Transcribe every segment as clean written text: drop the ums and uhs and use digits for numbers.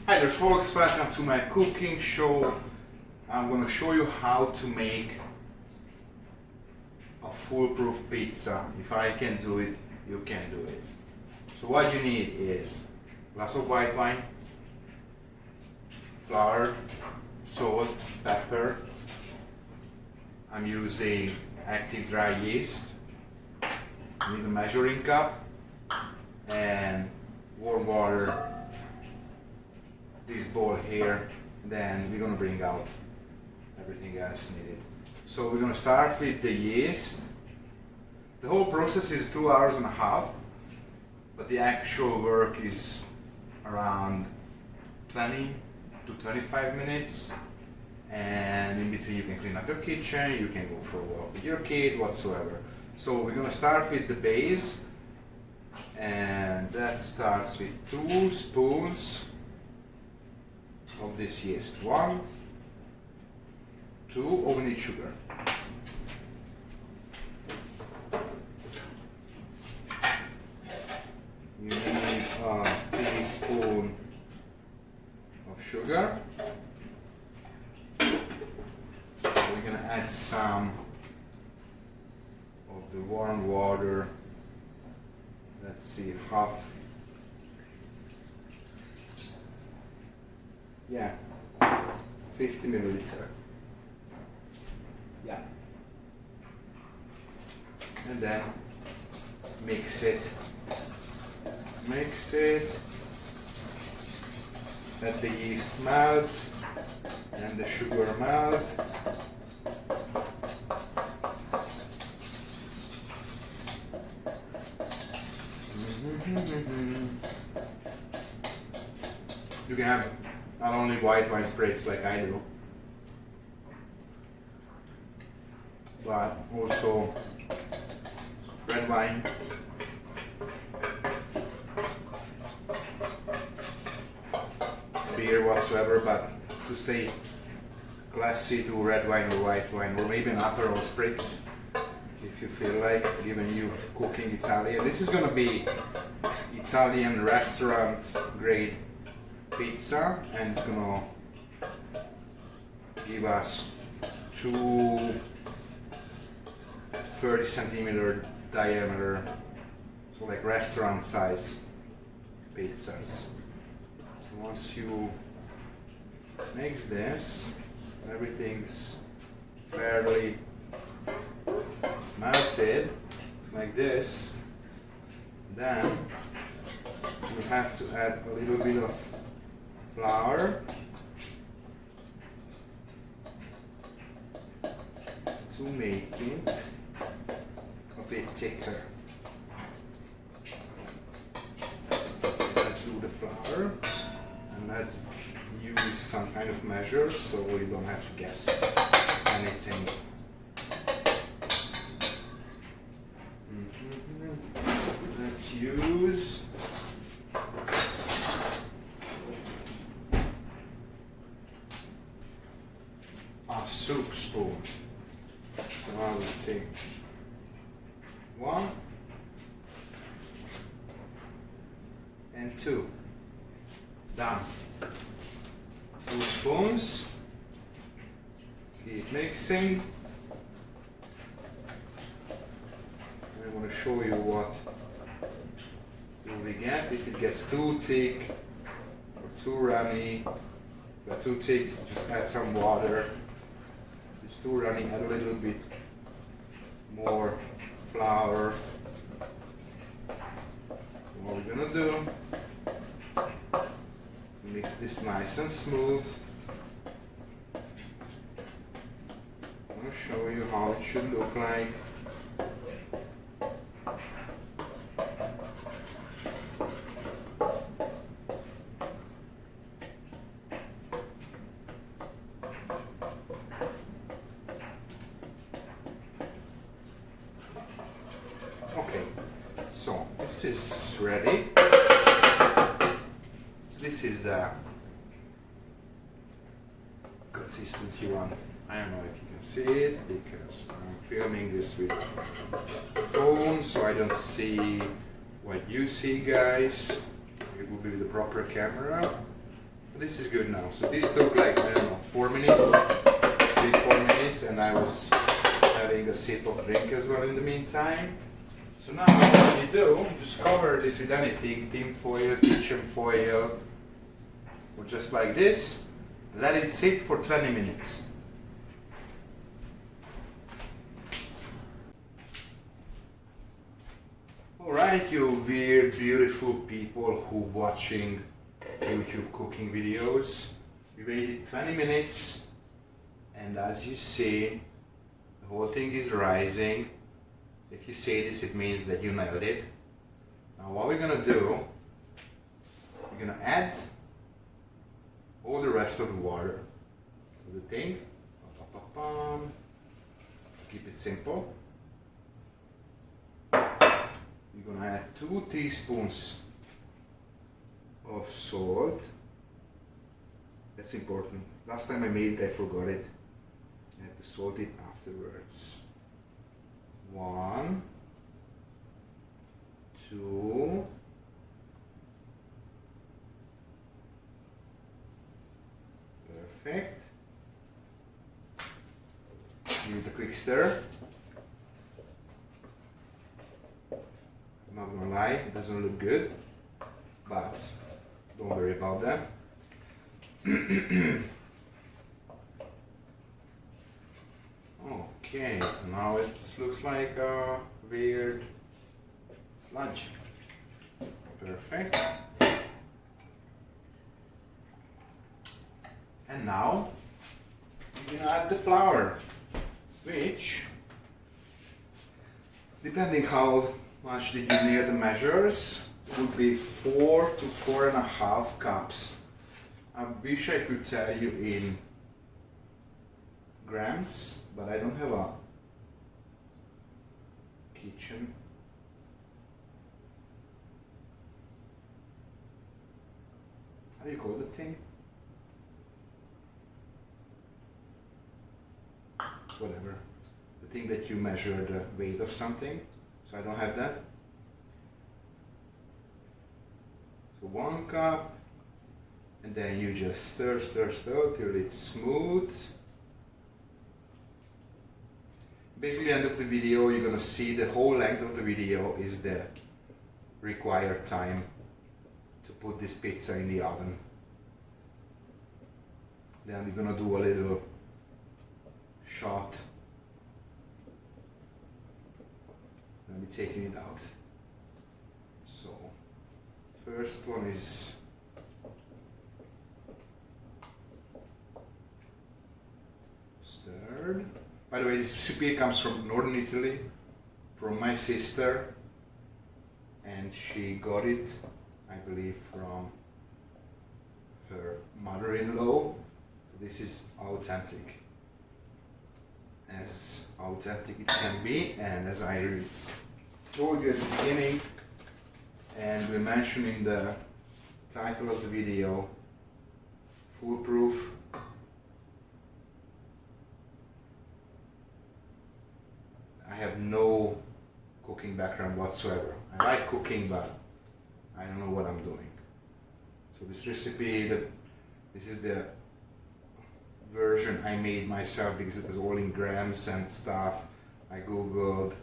Hi there folks, welcome to my cooking show. I'm going to show you how to make a foolproof pizza. If I can do it, you can do it. So what you need is a glass of white wine, flour, salt, pepper. I'm using active dry yeast. You need a measuring cup and warm water. This bowl here, then we're gonna bring out everything else needed. So we're gonna start with the yeast. The whole process is 2 hours and a half, but the actual work is around 20 to 25 minutes. And in between you can clean up your kitchen, you can go for a walk with your kid, whatsoever. So we're gonna start with the base, and that starts with 2 spoons of this yeast. 1, 2, we need sugar. You need a teaspoon of sugar. We're gonna add some of the warm water. Let's see, half. Yeah, 50 milliliter. Yeah. And then mix it. Mix it. Let the yeast melt and the sugar melt. You can have not only white wine spritz like I do, but also red wine, beer whatsoever, but to stay classy, do red wine or white wine, or maybe an Aperol spritz if you feel like, given you cooking Italian. This is gonna be Italian restaurant grade pizza, and it's gonna give us 2 30-centimeter diameter, so like restaurant size pizzas. So once you mix this, everything's fairly melted, like this, then we have to add a little bit of flour to make it a bit thicker. Let's do the flour, and let's use some kind of measure so we don't have to guess anything. Let's use a soup spoon. So now let's see. 1 and 2. Done. 2 spoons. Keep mixing. I want to show you what we get. If it gets too thick or too runny, but too thick, just add some water. If it's too runny, add a little bit more flour. So what we're gonna do, mix this nice and smooth. I'm gonna show you how it should look like. Okay, so this is ready. This is the consistency you want. I don't know if you can see it because I'm filming this with phone, so I don't see what you see, guys. It will be with the proper camera. This is good now. So this took like, I don't know, 4 minutes, 3-4 minutes, and I was having a sip of drink as well in the meantime. So now what you do, just cover this with anything, tin foil, kitchen foil, or just like this. Let it sit for 20 minutes. Alright, you weird, beautiful people who watching YouTube cooking videos. We waited 20 minutes, and as you see, the whole thing is rising. If you say this, it means that you nailed it. Now what we're gonna do, we're gonna add all the rest of the water to the thing. Keep it simple. We're gonna add 2 teaspoons of salt. That's important. Last time I made it, I forgot it. I have to salt it afterwards. 1, 2, perfect. Give it a quick stir. I'm not gonna lie, it doesn't look good, but don't worry about that. Okay, now it just looks like a weird sludge. Perfect. And now we're gonna add the flour, which, depending how much did you near the measures, would be 4 to 4.5 cups. I wish I could tell you in grams, but I don't have a kitchen. How do you call the thing? Whatever. The thing that you measure the weight of something. So I don't have that. So 1 cup, and then you just stir till it's smooth. Basically, end of the video, you're gonna see the whole length of the video is the required time to put this pizza in the oven. Then we're gonna do a little shot. Let me taking it out. So, first one is stirred. By the way, this recipe comes from northern Italy, from my sister, and she got it, I believe, from her mother-in-law. This is authentic, as authentic it can be, and as I told you at the beginning, and we mentioned in the title of the video, foolproof. I have no cooking background whatsoever. I like cooking, but I don't know what I'm doing. So this recipe, this is the version I made myself because it was all in grams and stuff. I googled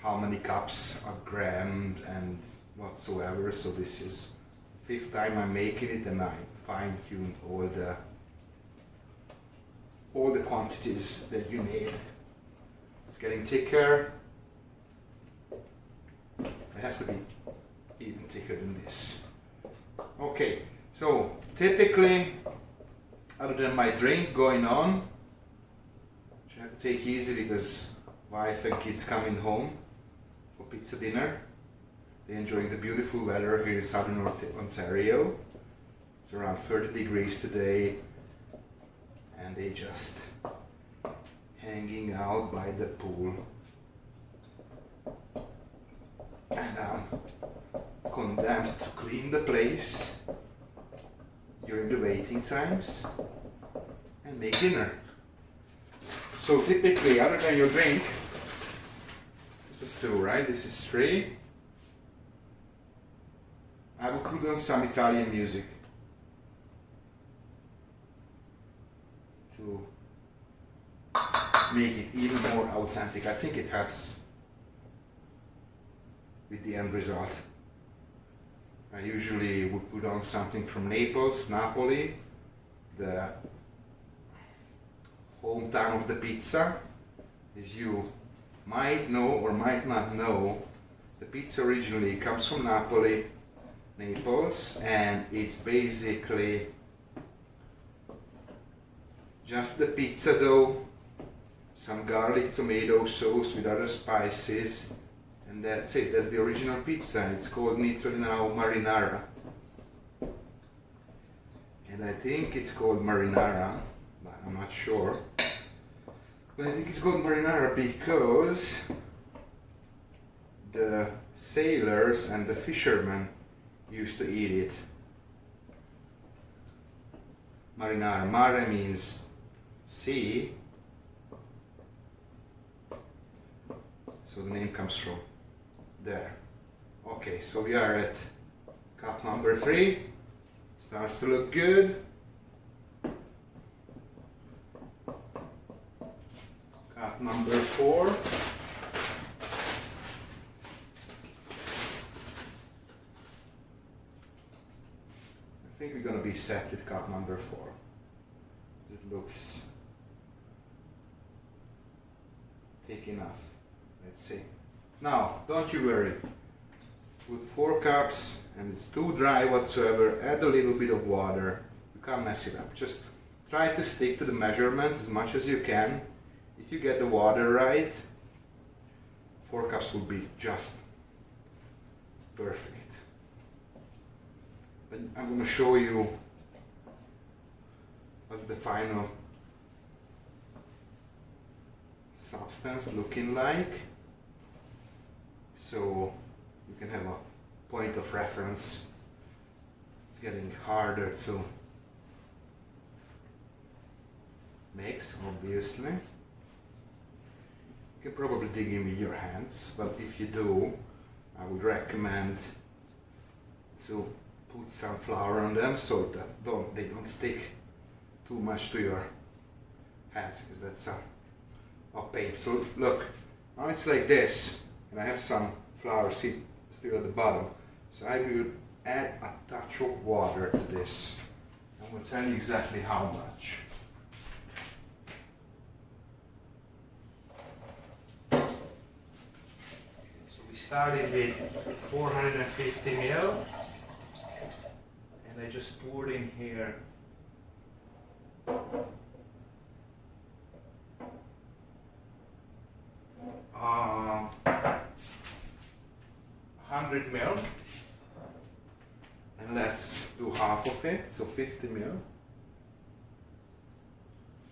how many cups are grammed and whatsoever. So this is the 5th time I'm making it, and I fine-tuned all the quantities that you need. It's getting thicker. It has to be even thicker than this. Okay, so typically, other than my drink going on, which I have to take easy because wife and kids coming home for pizza dinner. They're enjoying the beautiful weather here in southern Ontario. It's around 30 degrees today, and they just hanging out by the pool. And I'm condemned to clean the place during the waiting times and make dinner. So typically, other than your drink, this is 2, right? This is 3. I will put on some Italian music. to make it even more authentic. I think it helps with the end result. I usually would put on something from Napoli, the hometown of the pizza. As you might know or might not know, the pizza originally comes from Naples, and it's basically just the pizza dough, some garlic tomato sauce with other spices, and that's it. That's the original pizza. It's called Nizzolino Marinara. And I think it's called marinara, but I'm not sure. But I think it's called marinara because the sailors and the fishermen used to eat it. Marinara. Mare means sea. So the name comes from there. Okay, so we are at cup number 3. Starts to look good. Cup number 4. I think we're going to be set with cup number 4. It looks thick enough. Let's see. Now, don't you worry. Put 4 cups and it's too dry whatsoever. Add a little bit of water. You can't mess it up. Just try to stick to the measurements as much as you can. If you get the water right, 4 cups will be just perfect. But I'm going to show you what's the final substance looking like, so you can have a point of reference. It's getting harder to mix, obviously. You can probably dig in with your hands, but if you do, I would recommend to put some flour on them so that they don't stick too much to your hands, because that's a pain. So look, now it's like this, and I have some flour still at the bottom. So I will add a touch of water to this. I'm going to tell you exactly how much. So we started with 450 ml, and I just poured in here 100 ml, and let's do half of it, so 50 ml.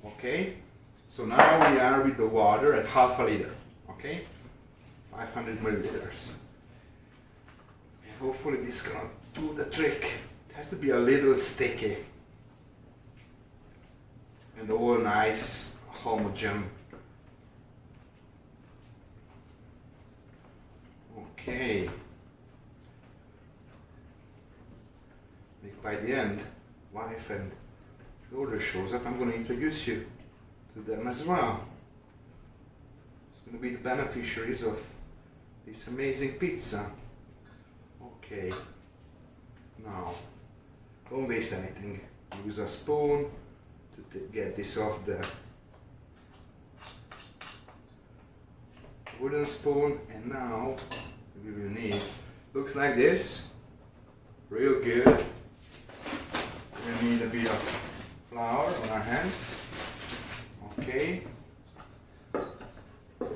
Okay, so now we are with the water at half a liter, okay, 500 milliliters. And hopefully this is gonna do the trick. It has to be a little sticky and all nice, homogeneous. Okay. If by the end, wife and daughter shows up, I'm going to introduce you to them as well. It's going to be the beneficiaries of this amazing pizza. Okay. Now, don't waste anything. Use a spoon to get this off the wooden spoon, and now we will need, looks like this, real good. We need a bit of flour on our hands. Okay.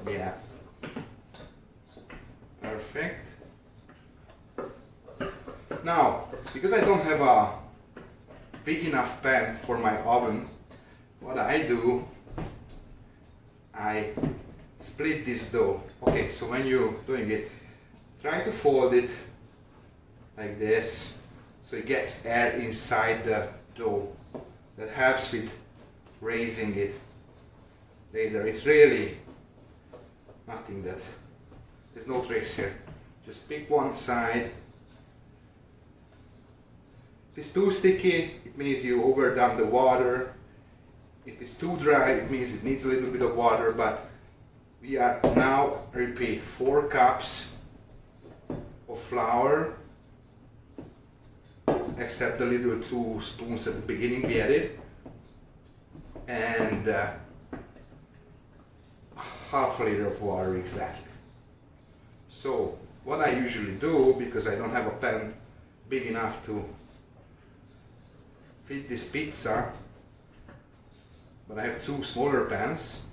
Yeah. Perfect. Now, because I don't have a big enough pan for my oven, what I do, I split this dough. Okay, so when you're doing it, try to fold it like this so it gets air inside the dough. That helps with raising it later. It's really nothing that, there's no tricks here. Just pick one side. If it's too sticky, it means you overdone the water. If it's too dry, it means it needs a little bit of water, but we are now, repeat, 4 cups of flour, except the little 2 spoons at the beginning we added, and half a liter of water exactly. So what I usually do, because I don't have a pan big enough to fit this pizza, but I have 2 smaller pans,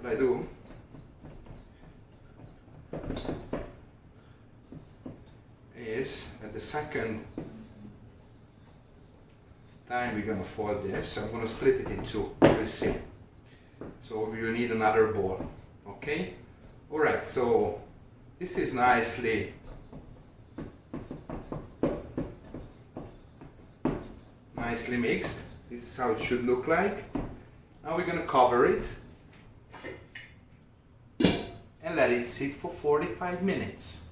what I do is, at the second time we're gonna fold this, I'm gonna split it in 2, you'll see. So we will need another bowl, okay? Alright, so this is nicely mixed. This is how it should look like. Now we're gonna cover it and let it sit for 45 minutes.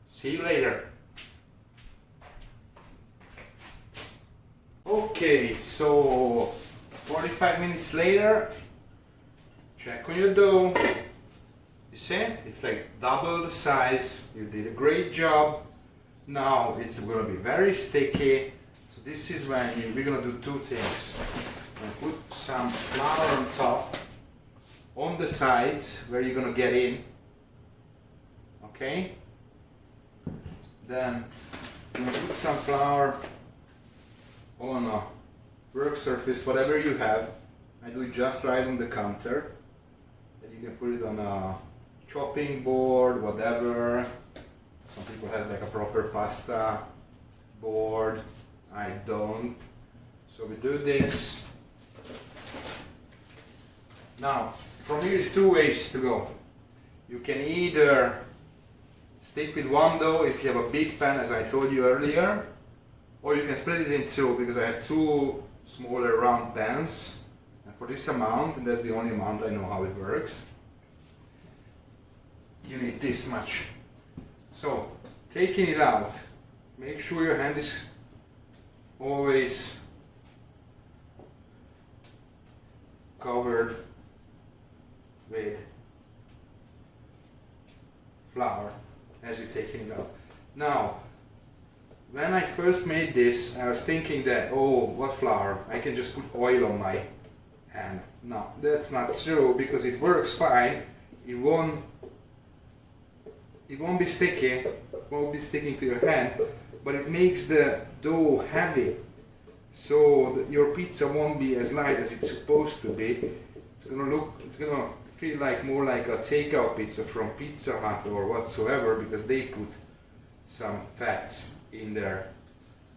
See you later. Okay, so 45 minutes later, check on your dough. You see, it's like double the size. You did a great job. Now it's going to be very sticky. So this is when we're going to do 2 things. We're going to put some flour on top, on the sides where you're going to get in. Okay? Then you're going to put some flour on a work surface, whatever you have. I do it just right on the counter. And you can put it on a chopping board, whatever. Some people has like a proper pasta board. I don't. So we do this. Now, from here is 2 ways to go. You can either stick with one dough if you have a big pan, as I told you earlier, or you can split it in 2, because I have 2 smaller round pans. And for this amount, and that's the only amount I know how it works, you need this much. So, taking it out, make sure your hand is always covered with flour as you're taking it out. Now, when I first made this, I was thinking that, oh, what flour? I can just put oil on my hand. No, that's not true, because it works fine. It won't be sticky, it won't be sticking to your hand, but it makes the dough heavy. So that your pizza won't be as light as it's supposed to be. It's gonna feel like more like a takeout pizza from Pizza Hut or whatsoever, because they put some fats in their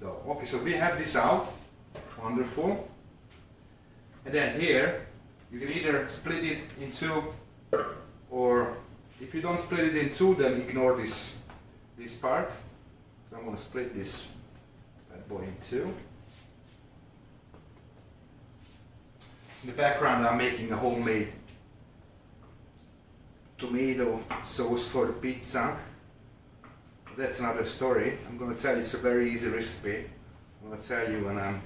dough. Okay, so we have this out. Wonderful. And then here, you can either split it in 2, or if you don't split it in 2, then ignore this part. So I'm going to split this bad boy in 2. In the background, I'm making a homemade tomato sauce for the pizza. That's another story. I'm going to tell you, it's a very easy recipe. I'm going to tell you when I'm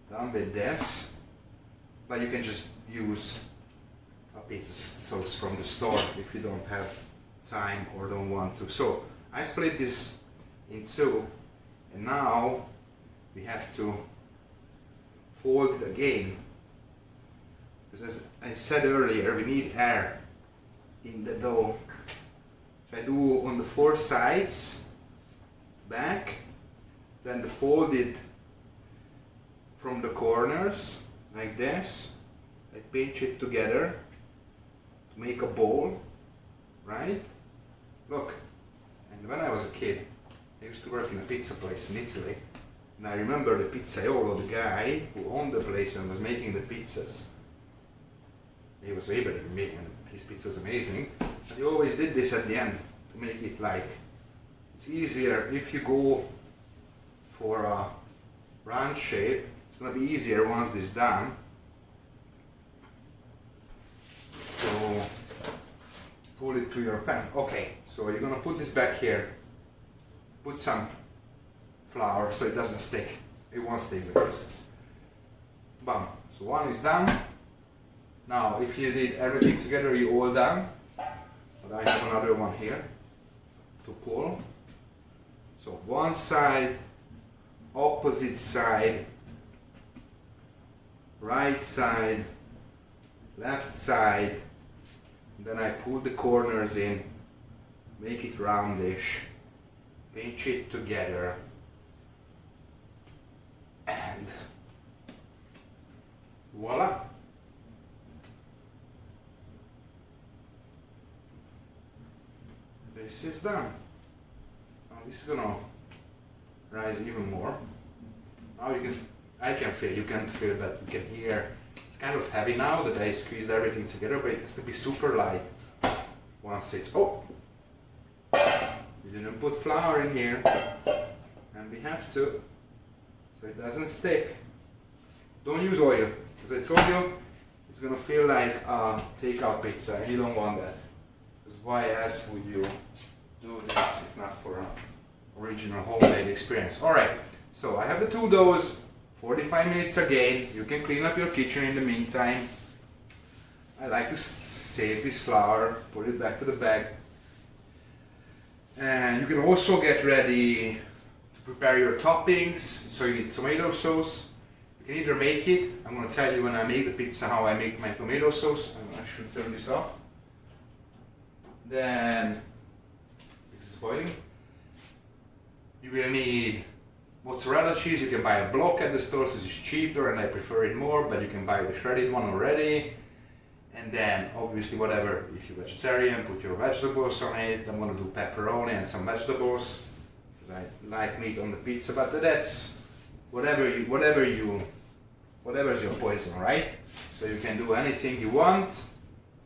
done with this. But you can just use a pizza sauce from the store if you don't have time or don't want to. So I split this in 2, and now we have to fold it again. Because as I said earlier, we need air in the dough. So I do on the 4 sides, back, then the folded from the corners, like this. I pinch it together to make a bowl, right? Look, and when I was a kid, I used to work in a pizza place in Italy, and I remember the pizzaiolo, the guy who owned the place and was making the pizzas. He was way better than me, and his pizza is amazing. And he always did this at the end to make it like, it's easier if you go for a round shape. It's going to be easier once this is done. So pull it to your pan. Okay, so you're going to put this back here. Put some flour so it doesn't stick. It won't stay with this. Bam. So one is done. Now, if you did everything together, you all done. But I have another one here to pull. So one side, opposite side, right side, left side. Then I pull the corners in, make it roundish, pinch it together, and voila! This is done. Now this is gonna rise even more. Now I can feel, you can't feel that, you can hear. It's kind of heavy now that I squeezed everything together, but it has to be super light once it's, oh! We didn't put flour in here, and we have to, so it doesn't stick. Don't use oil, because I told you, it's gonna feel like a takeout pizza, and you don't want that. Because why else would you do this if not for an original homemade experience? Alright, so I have the two doughs, 45 minutes again. You can clean up your kitchen in the meantime. I like to save this flour, put it back to the bag. And you can also get ready to prepare your toppings. So you need tomato sauce. You can either make it, I'm going to tell you when I make the pizza how I make my tomato sauce. I should turn this off. Then, this is boiling. You will need mozzarella cheese. You can buy a block at the store, so it's cheaper and I prefer it more, but you can buy the shredded one already. And then obviously whatever, if you're vegetarian, put your vegetables on it. I'm gonna do pepperoni and some vegetables, because I like meat on the pizza, but that's whatever's your poison, right? So you can do anything you want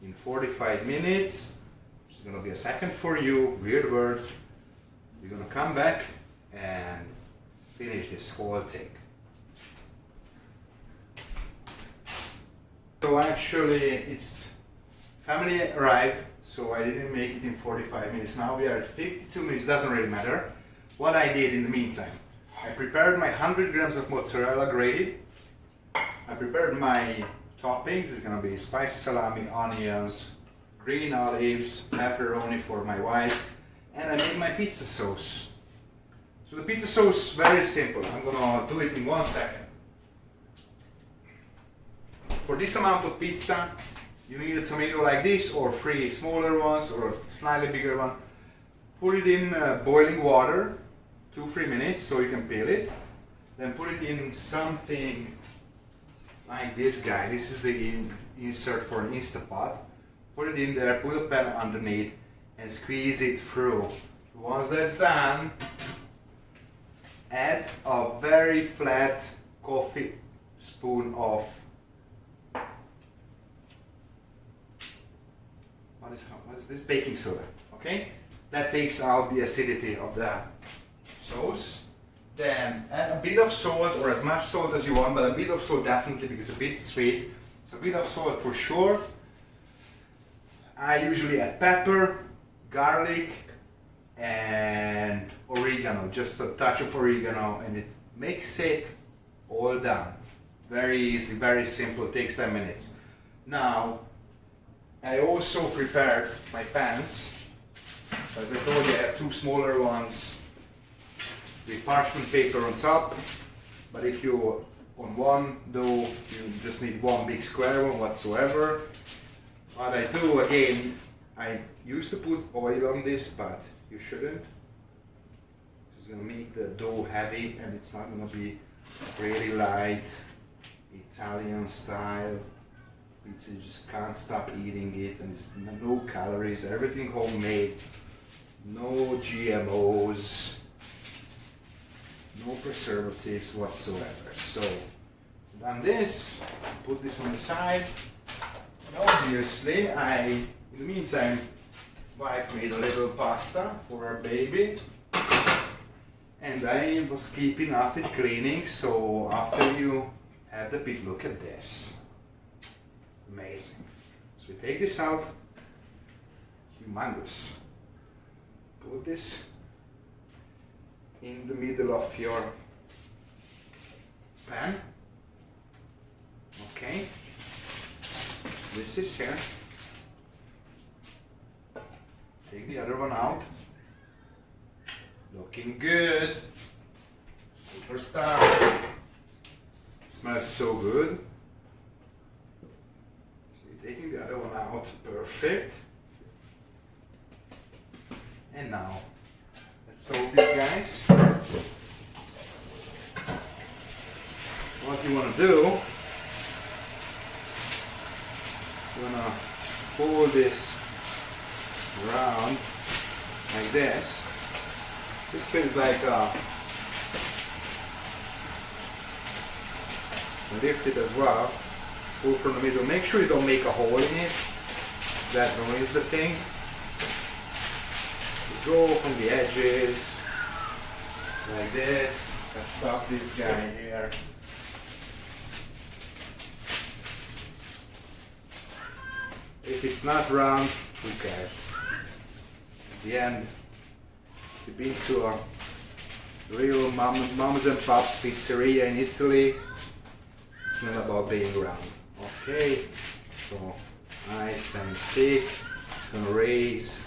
in 45 minutes. Which is gonna be a second for you, weird word. You're gonna come back and finish this whole thing. So actually, it's family arrived, so I didn't make it in 45 minutes. Now we are at 52 minutes, doesn't really matter. What I did in the meantime, I prepared my 100 grams of mozzarella grated. I prepared my toppings. It's gonna be spicy salami, onions, green olives, pepperoni for my wife, and I made my pizza sauce. So the pizza sauce, very simple. I'm gonna do it in 1 second. For this amount of pizza, you need a tomato like this, or 3 smaller ones, or a slightly bigger one. Put it in boiling water, 2-3 minutes, so you can peel it. Then put it in something like this guy. This is the insert for an Instapot. Put it in there, put a pan underneath, and squeeze it through. Once that's done, add a very flat coffee spoon of what is this? Baking soda. Okay? That takes out the acidity of the sauce. Then add a bit of salt, or as much salt as you want, but a bit of salt definitely, because it's a bit sweet. So a bit of salt for sure. I usually add pepper, garlic, and oregano, just a touch of oregano, and it makes it all done. Very easy, very simple, takes 10 minutes. Now, I also prepared my pans. As I told you, I have 2 smaller ones with parchment paper on top, but if you on one dough, you just need 1 big square one whatsoever. What I do again, I used to put oil on this, but you shouldn't. It's gonna make the dough heavy, and it's not gonna be really light, Italian style pizza. You just can't stop eating it, and it's no calories, everything homemade, no GMOs, no preservatives whatsoever. So, done this, put this on the side. And obviously, in the meantime, wife made a little pasta for our baby, and I was keeping up with cleaning. So after you have the pit, look at this, amazing. So we take this out, humongous. Put this in the middle of your pan. Okay, this is here. Take the other one out. Looking good. Superstar. Smells so good. So you're taking the other one out. Perfect. And now, let's soak these guys. What you want to do, you want to pull this around like this. This feels like lift it as well. Pull from the middle. Make sure you don't make a hole in it. That ruins the thing. You go from the edges like this. Let's stop this guy here. If it's not round, who cares? At the end, you've been to a real mums and pops pizzeria in Italy. It's not about being round. Okay, so nice and thick. Gonna raise.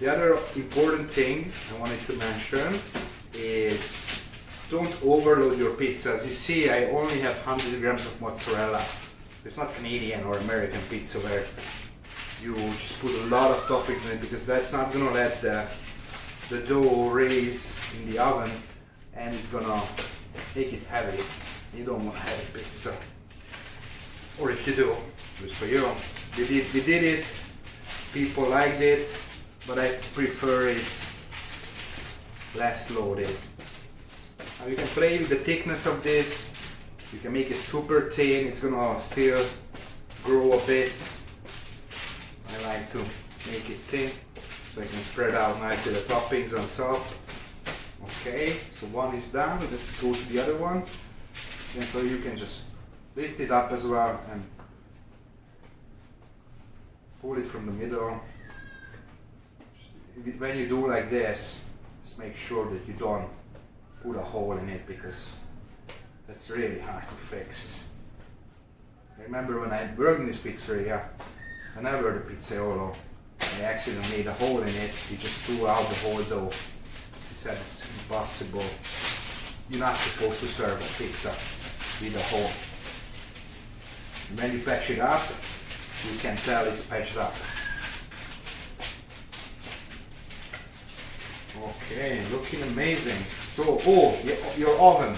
The other important thing I wanted to mention is don't overload your pizzas. You see, I only have 100 grams of mozzarella. It's not Canadian or American pizza where you just put a lot of toppings in it, because that's not gonna let the dough raise in the oven, and it's gonna make it heavy. You don't want a heavy pizza. Or if you do, good for you. We did it, people liked it, but I prefer it less loaded. Now you can play with the thickness of this. You can make it super thin, it's gonna still grow a bit. I like to make it thin so I can spread out nicely the toppings on top. Okay, so one is done. Let's go to the other one. And so you can just lift it up as well and pull it from the middle. Just, when you do like this, just make sure that you don't put a hole in it, because that's really hard to fix. I remember when I worked in this pizzeria, whenever the pizzaiolo, I accidentally made a hole in it, he just threw out the whole dough. He said it's impossible. You're not supposed to serve a pizza with a hole. And when you patch it up, you can tell it's patched up. Okay, looking amazing. So, your oven.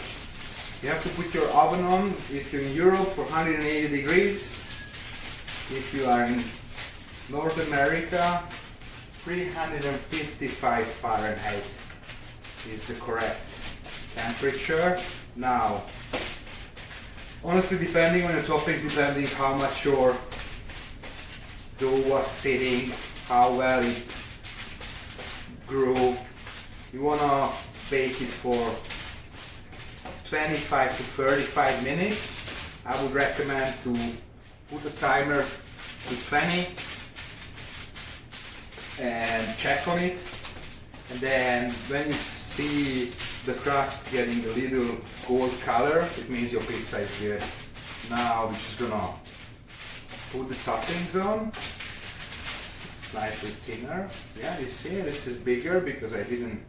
You have to put your oven on if you're in Europe for 180 degrees. If you are in North America, 355 Fahrenheit is the correct temperature. Now, honestly, depending on your toppings, depending how much your dough was sitting, how well it grew, you wanna bake it for 25 to 35 minutes. I would recommend to put a timer to 20 and check on it. And then when you see the crust getting a little gold color, it means your pizza is good. Now we're just gonna put the toppings on. Slightly thinner. Yeah, you see, this is bigger because I didn't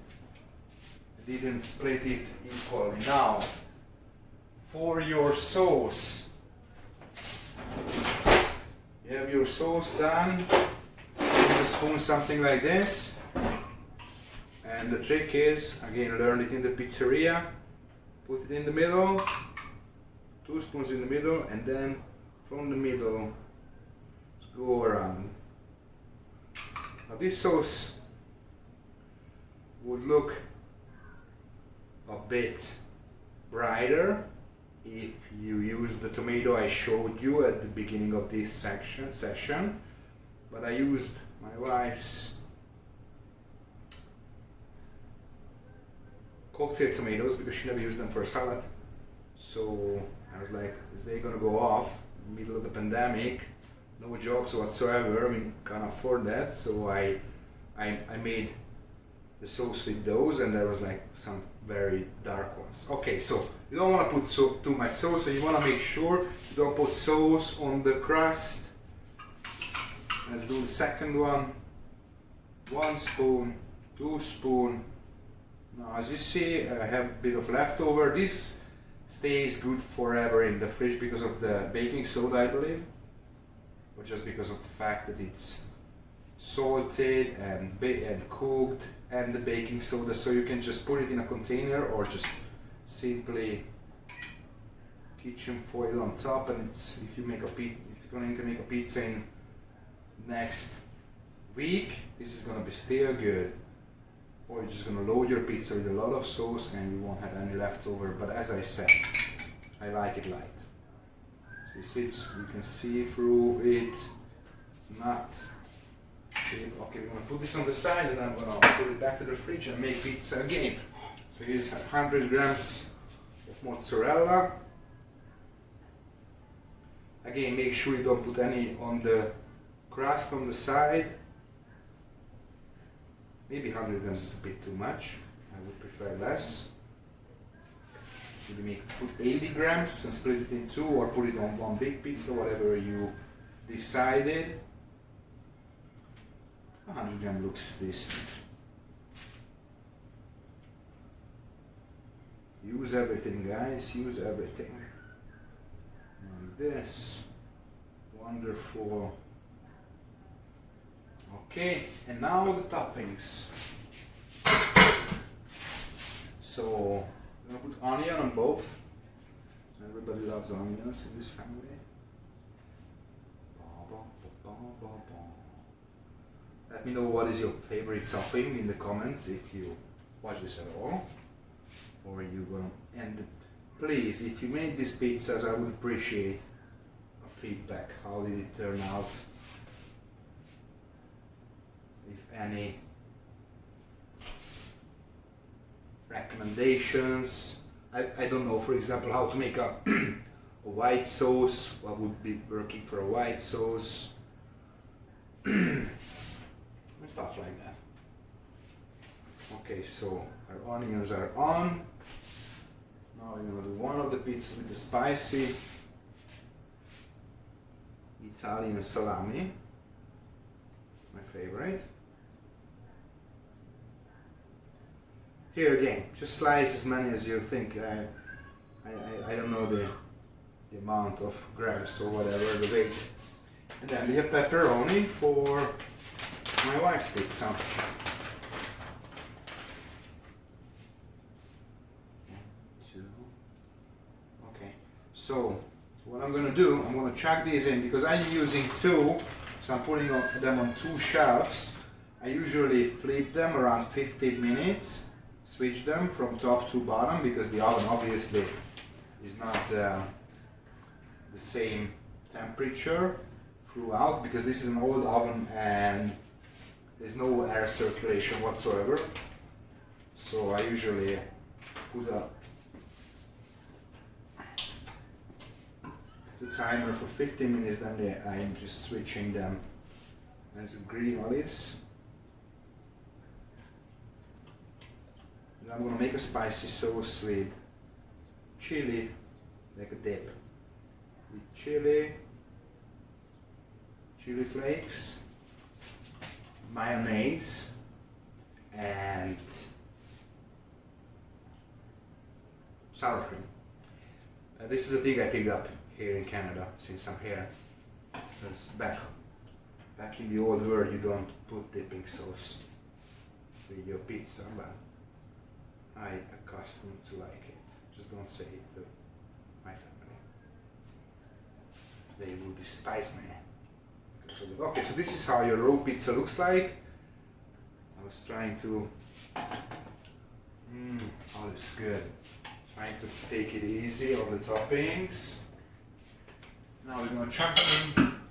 split it equally. Now, for your sauce, you have your sauce done. You just spoon something like this. And the trick is, again, learn it in the pizzeria. Put it in the middle, 2 spoons in the middle, and then from the middle, just go around. Now this sauce would look a bit brighter if you use the tomato I showed you at the beginning of this session, but I used my wife's cocktail tomatoes because she never used them for a salad. So I was like, is they gonna go off in the middle of the pandemic? No jobs whatsoever, we can't afford that. So I made the sauce with those, and there was like some very dark ones. Okay, so you don't want to put too much sauce, and you want to make sure you don't put sauce on the crust. Let's do the second one. 1 spoon, 2 spoon. Now as you see, I have a bit of leftover. This stays good forever in the fridge because of the baking soda, I believe, or just because of the fact that it's salted and cooked, and the baking soda, so you can just put it in a container or just simply kitchen foil on top. And it's, if you're going to make a pizza in next week, this is going to be still good. Or you're just going to load your pizza with a lot of sauce and you won't have any leftover. But as I said, I like it light. So you can see through it. It's not. Okay, we're going to put this on the side, and I'm going to put it back to the fridge and make pizza again. So here's 100 grams of mozzarella. Again, make sure you don't put any on the crust on the side. Maybe 100 grams is a bit too much. I would prefer less. Maybe put 80 grams and split it in two, or put it on one big pizza, whatever you decided. 100 gram looks decent. Use everything, guys, use everything. And this, wonderful. Okay, and now the toppings. So, I'm gonna put onion on both. Everybody loves onions in this family. Let me know what is your favorite topping in the comments if you watch this at all, or you will end it. Please, if you made these pizzas, I would appreciate a feedback. How did it turn out? If any recommendations. I don't know, for example, how to make a white sauce. What would be working for a white sauce? And stuff like that. Okay, so our onions are on. Now we're gonna do one of the pizzas with the spicy Italian salami, my favorite. Here again, just slice as many as you think. I don't know the amount of grams or whatever, the weight. And then we have pepperoni for my wife's pizza. 1, 2. Okay, so what I'm gonna do, I'm gonna chuck these in because I'm using 2, so I'm putting them on 2 shelves. I usually flip them around 15 minutes, switch them from top to bottom because the oven obviously is not the same temperature throughout, because this is an old oven and there's no air circulation whatsoever. So I usually put the timer for 15 minutes, then I'm just switching them. As green olives. And I'm gonna make a spicy sauce with chili, like a dip. With chili flakes, mayonnaise, and sour cream. This is a thing I picked up here in Canada since I'm here. Because back in the old world you don't put dipping sauce with your pizza, but I accustomed to like it. Just don't say it to my family. They will despise me. Okay, so this is how your raw pizza looks like. I was trying to... oh, it's good. Trying to take it easy on the toppings. Now we're going to chuck them.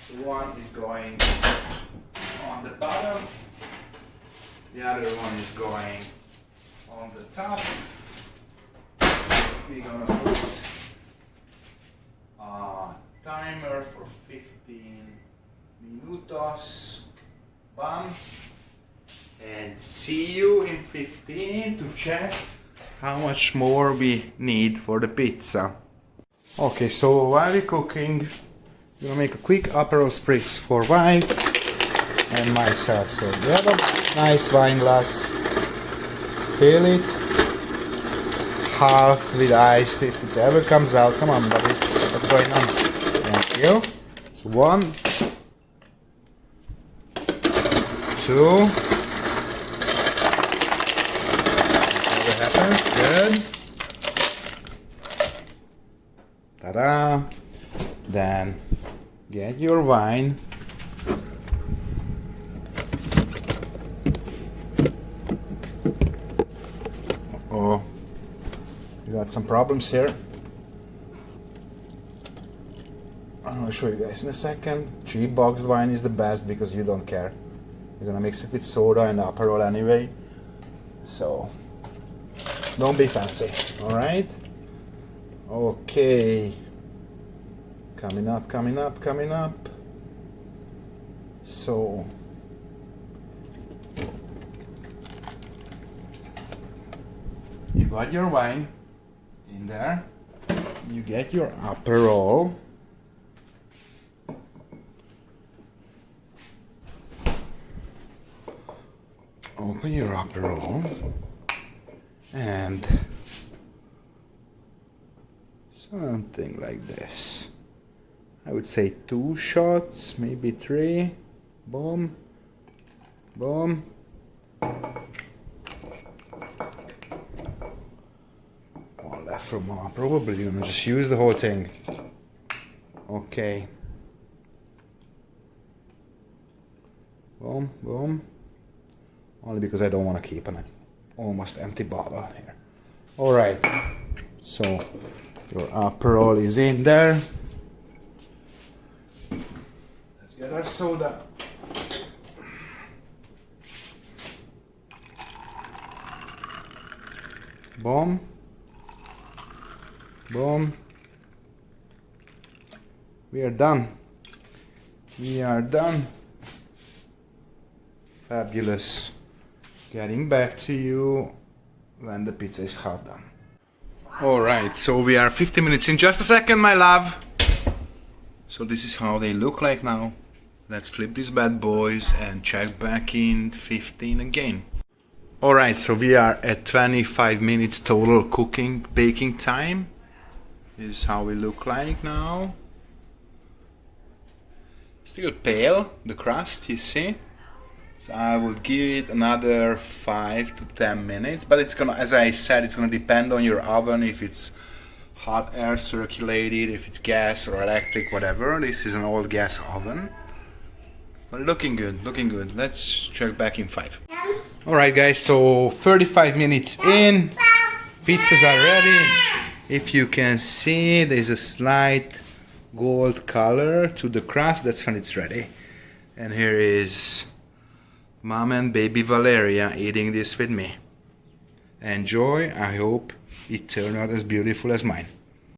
So one is going on the bottom. The other one is going on the top. We're going to put a timer for 15 minutos. Bam. and see you in 15 to check how much more we need for the pizza. Okay, so while we're cooking, I'm gonna make a quick Aperol spritz for wife and myself. So we have a nice wine glass, fill it half with ice if it ever comes out. Come on, buddy, what's going on? Thank you. So 1, 2. Good. Ta-da! Then get your wine. Oh, you got some problems here. I'll show you guys in a second. Cheap boxed wine is the best because you don't care. You're gonna mix it with soda and Aperol anyway. So don't be fancy, alright? Okay. Coming up, coming up, coming up. So you got your wine in there. You get your Aperol. Open your Aperol. And something like this. I would say 2 shots, maybe 3. Boom, boom. One left from more. Probably gonna just use the whole thing. Okay. Boom, boom. Only because I don't want to keep an almost empty bottle here. Alright, so your Aperol is in there. Let's get our soda. Boom. Boom. We are done. We are done. Fabulous. Getting back to you when the pizza is half done. Alright, so we are 50 minutes in. Just a second, my love. So this is how they look like now. Let's flip these bad boys and check back in 15 again. Alright, so we are at 25 minutes total cooking, baking time. This is how we look like now. Still pale, the crust, you see? So I will give it another 5 to 10 minutes, but it's gonna, as I said, it's gonna depend on your oven, if it's hot air circulated, if it's gas or electric, whatever. This is an old gas oven. But looking good, looking good. Let's check back in 5. Alright guys, so 35 minutes in, pizzas are ready. If you can see, there's a slight gold color to the crust, that's when it's ready. And here is Mom and baby Valeria eating this with me. Enjoy, I hope it turned out as beautiful as mine.